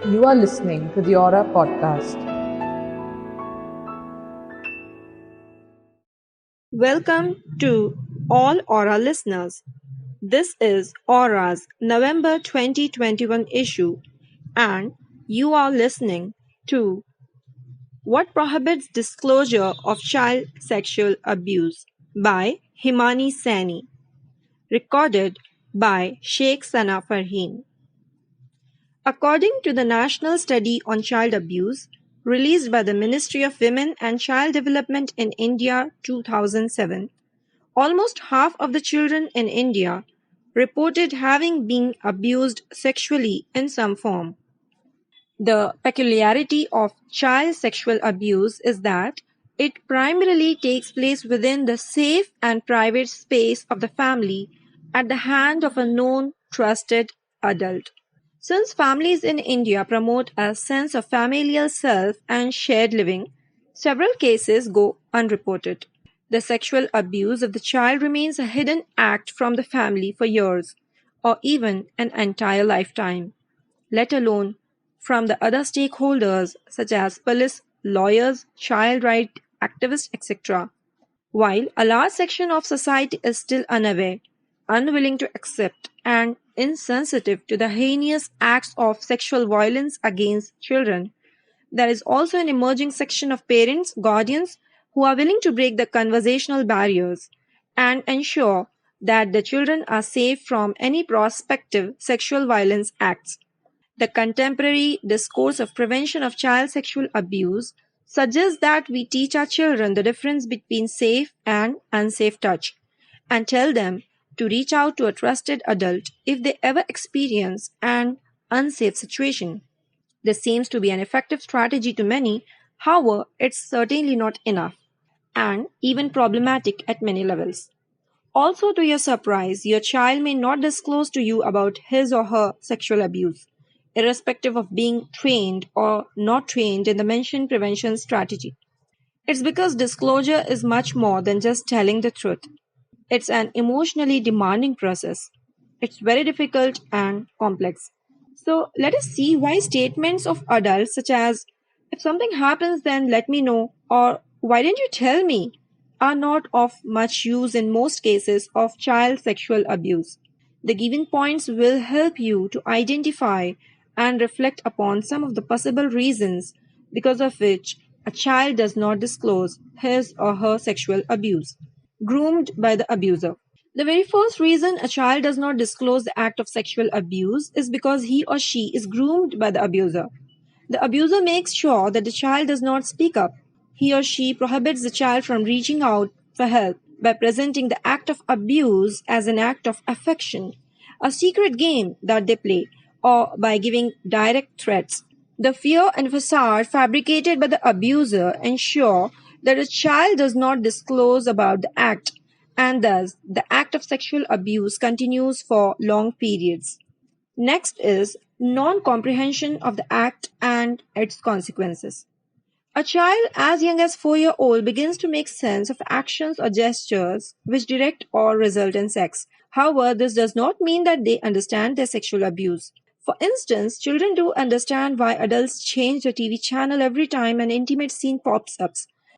You are listening to the Aura podcast. Welcome to all Aura listeners. This is Aura's November 2021 issue, and you are listening to What Prohibits Disclosure of Child Sexual Abuse by Himani Sani, recorded by Sheikh Sana Farheen. According to the National Study on Child Abuse, released by the Ministry of Women and Child Development in India 2007, almost half of the children in India reported having been abused sexually in some form. The peculiarity of child sexual abuse is that it primarily takes place within the safe and private space of the family at the hand of a known, trusted adult. Since families in India promote a sense of familial self and shared living, several cases go unreported. The sexual abuse of the child remains a hidden act from the family for years, or even an entire lifetime, let alone from the other stakeholders such as police, lawyers, child rights activists, etc. While a large section of society is still unaware, unwilling to accept, and insensitive to the heinous acts of sexual violence against children, there is also an emerging section of parents, guardians, who are willing to break the conversational barriers and ensure that the children are safe from any prospective sexual violence acts. The contemporary discourse of prevention of child sexual abuse suggests that we teach our children the difference between safe and unsafe touch and tell them to reach out to a trusted adult if they ever experience an unsafe situation. This seems to be an effective strategy to many, however, it's certainly not enough and even problematic at many levels. Also, to your surprise, your child may not disclose to you about his or her sexual abuse, irrespective of being trained or not trained in the mentioned prevention strategy. It's because disclosure is much more than just telling the truth. It's an emotionally demanding process. It's very difficult and complex. So let us see why statements of adults such as, if something happens, then let me know, or why didn't you tell me, are not of much use in most cases of child sexual abuse. The given points will help you to identify and reflect upon some of the possible reasons because of which a child does not disclose his or her sexual abuse. Groomed by the abuser. The very first reason a child does not disclose the act of sexual abuse is because he or she is groomed by the abuser. The abuser makes sure that the child does not speak up. He or she prohibits the child from reaching out for help by presenting the act of abuse as an act of affection, a secret game that they play, or by giving direct threats. The fear and facade fabricated by the abuser ensure that a child does not disclose about the act, and thus the act of sexual abuse continues for long periods. Next is non comprehension of the act and its consequences. A child as young as 4 years old begins to make sense of actions or gestures which direct or result in sex. However, this does not mean that they understand their sexual abuse. For instance, children do understand why adults change the TV channel every time an intimate scene pops up,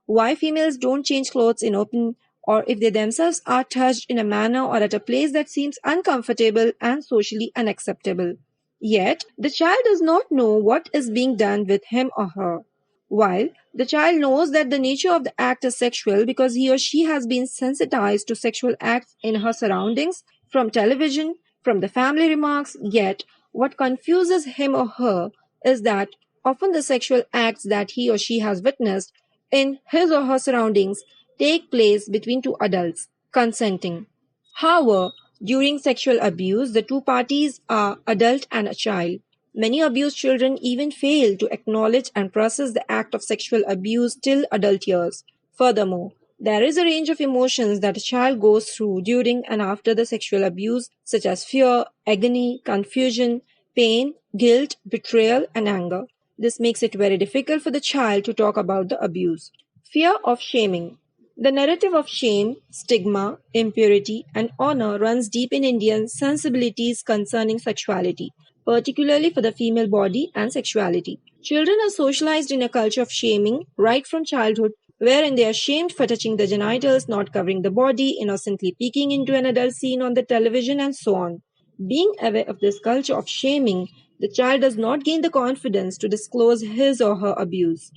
why females don't change clothes in open, or if they themselves are touched in a manner or at a place that seems uncomfortable and socially unacceptable. Yet, the child does not know what is being done with him or her. While the child knows that the nature of the act is sexual because he or she has been sensitized to sexual acts in her surroundings, from television, from the family remarks, yet what confuses him or her is that often the sexual acts that he or she has witnessed in his or her surroundings take place between two adults, consenting. However, during sexual abuse, the two parties are adult and a child. Many abused children even fail to acknowledge and process the act of sexual abuse till adult years. Furthermore, there is a range of emotions that a child goes through during and after the sexual abuse, such as fear, agony, confusion, pain, guilt, betrayal, and anger. This makes it very difficult for the child to talk about the abuse. Fear of shaming. The narrative of shame, stigma, impurity, and honor runs deep in Indian sensibilities concerning sexuality. particularly for the female body and sexuality. Children are socialized in a culture of shaming right from childhood, wherein they are shamed for touching the genitals, not covering the body, innocently peeking into an adult scene on the television, and so on. Being aware of this culture of shaming, the child does not gain the confidence to disclose his or her abuse.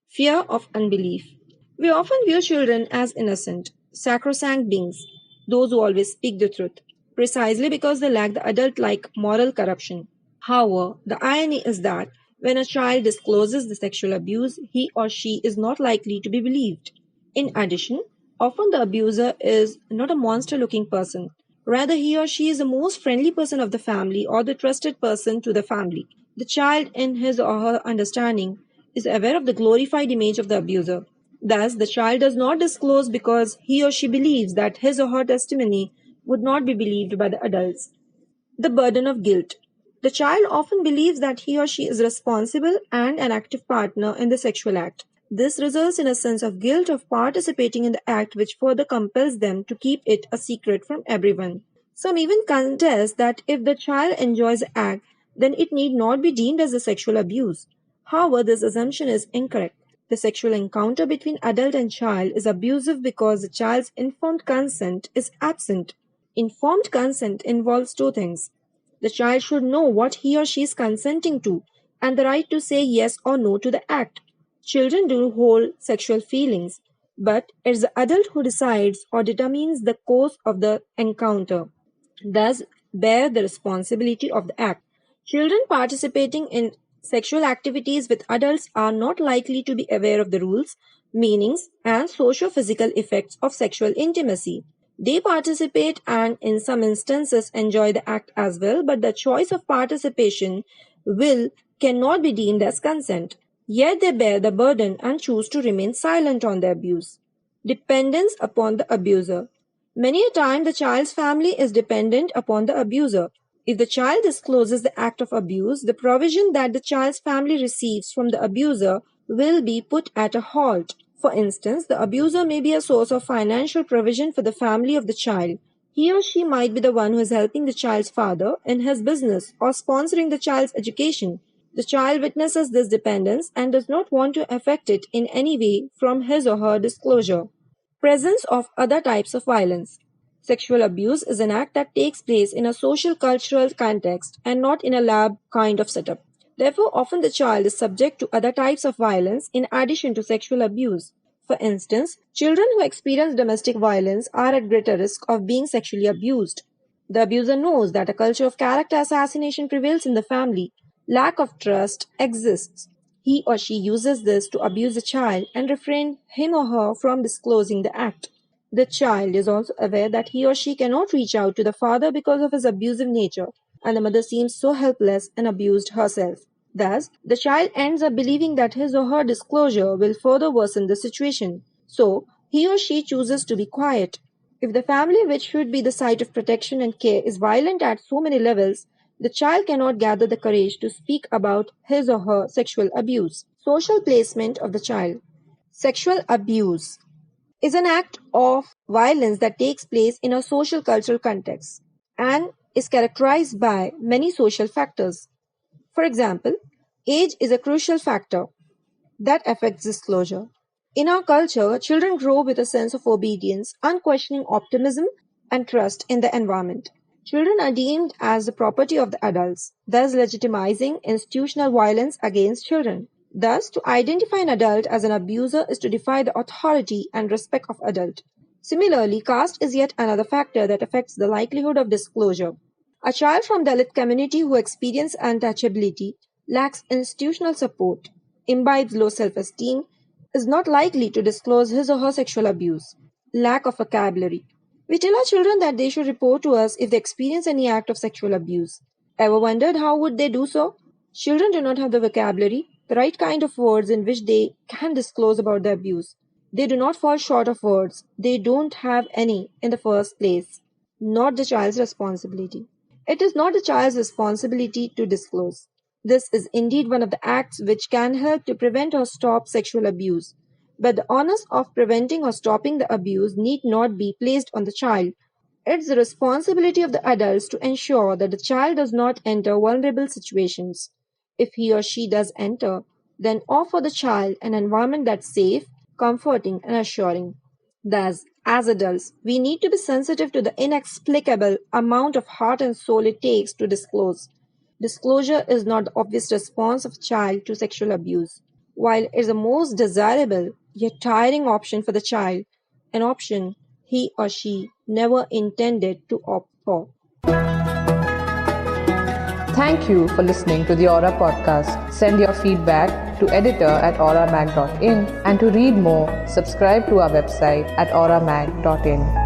Fear of unbelief. We often view children as innocent, sacrosanct beings, those who always speak the truth, precisely because they lack the adult like moral corruption. However, the irony is that when a child discloses the sexual abuse, he or she is not likely to be believed. In addition, often the abuser is not a monster looking person. Rather, he or she is the most friendly person of the family or the trusted person to the family. The child, in his or her understanding, is aware of the glorified image of the abuser. Thus, the child does not disclose because he or she believes that his or her testimony would not be believed by the adults. The burden of guilt. The child often believes that he or she is responsible and an active partner in the sexual act. This results in a sense of guilt of participating in the act, which further compels them to keep it a secret from everyone. Some even contest that if the child enjoys the act, then it need not be deemed as a sexual abuse. However, this assumption is incorrect. The sexual encounter between adult and child is abusive because the child's informed consent is absent. Informed consent involves two things. The child should know what he or she is consenting to and the right to say yes or no to the act. Children do hold sexual feelings, but it's the adult who decides or determines the course of the encounter, thus bear the responsibility of the act. Children participating in sexual activities with adults are not likely to be aware of the rules, meanings, and socio-physical effects of sexual intimacy. They participate and, in some instances, enjoy the act as well, but the choice of participation will cannot be deemed as consent. Yet they bear the burden and choose to remain silent on the abuse. Dependence upon the abuser. Many a time the child's family is dependent upon the abuser. If the child discloses the act of abuse, the provision that the child's family receives from the abuser will be put at a halt. For instance, the abuser may be a source of financial provision for the family of the child. He or she might be the one who is helping the child's father in his business or sponsoring the child's education. The child witnesses this dependence and does not want to affect it in any way from his or her disclosure. Presence of other types of violence. Sexual abuse is an act that takes place in a social cultural context and not in a lab kind of setup. Therefore, often the child is subject to other types of violence in addition to sexual abuse. For instance, children who experience domestic violence are at greater risk of being sexually abused. The abuser knows that a culture of character assassination prevails in the family. Lack of trust exists. He or she uses this to abuse the child and refrain him or her from disclosing the act. The child is also aware that he or she cannot reach out to the father because of his abusive nature, and the mother seems so helpless and abused herself. Thus, the child ends up believing that his or her disclosure will further worsen the situation. So, he or she chooses to be quiet. If the family, which should be the site of protection and care, is violent at so many levels, the child cannot gather the courage to speak about his or her sexual abuse. Social placement of the child. Sexual abuse is an act of violence that takes place in a social cultural context and is characterized by many social factors. For example, age is a crucial factor that affects disclosure. In our culture, children grow with a sense of obedience, unquestioning optimism, and trust in the environment. Children are deemed as the property of the adults, thus legitimizing institutional violence against children. Thus, to identify an adult as an abuser is to defy the authority and respect of adult. Similarly, caste is yet another factor that affects the likelihood of disclosure. A child from Dalit community who experiences untouchability, lacks institutional support, imbibes low self-esteem, is not likely to disclose his or her sexual abuse. Lack of vocabulary. We tell our children that they should report to us if they experience any act of sexual abuse. Ever wondered how would they do so? Children do not have the vocabulary, the right kind of words in which they can disclose about the abuse. They do not fall short of words. They don't have any in the first place. Not the child's responsibility. It is not the child's responsibility to disclose. This is indeed one of the acts which can help to prevent or stop sexual abuse. But the onus of preventing or stopping the abuse need not be placed on the child. It's the responsibility of the adults to ensure that the child does not enter vulnerable situations. If he or she does enter, then offer the child an environment that's safe, comforting, and assuring. Thus, as adults, we need to be sensitive to the inexplicable amount of heart and soul it takes to disclose. Disclosure is not the obvious response of a child to sexual abuse. While it is the most desirable yet tiring option for the child, an option he or she never intended to opt for. Thank you for listening to the Aura podcast. Send your feedback to editor@auramag.in, and to read more, subscribe to our website at auramag.in.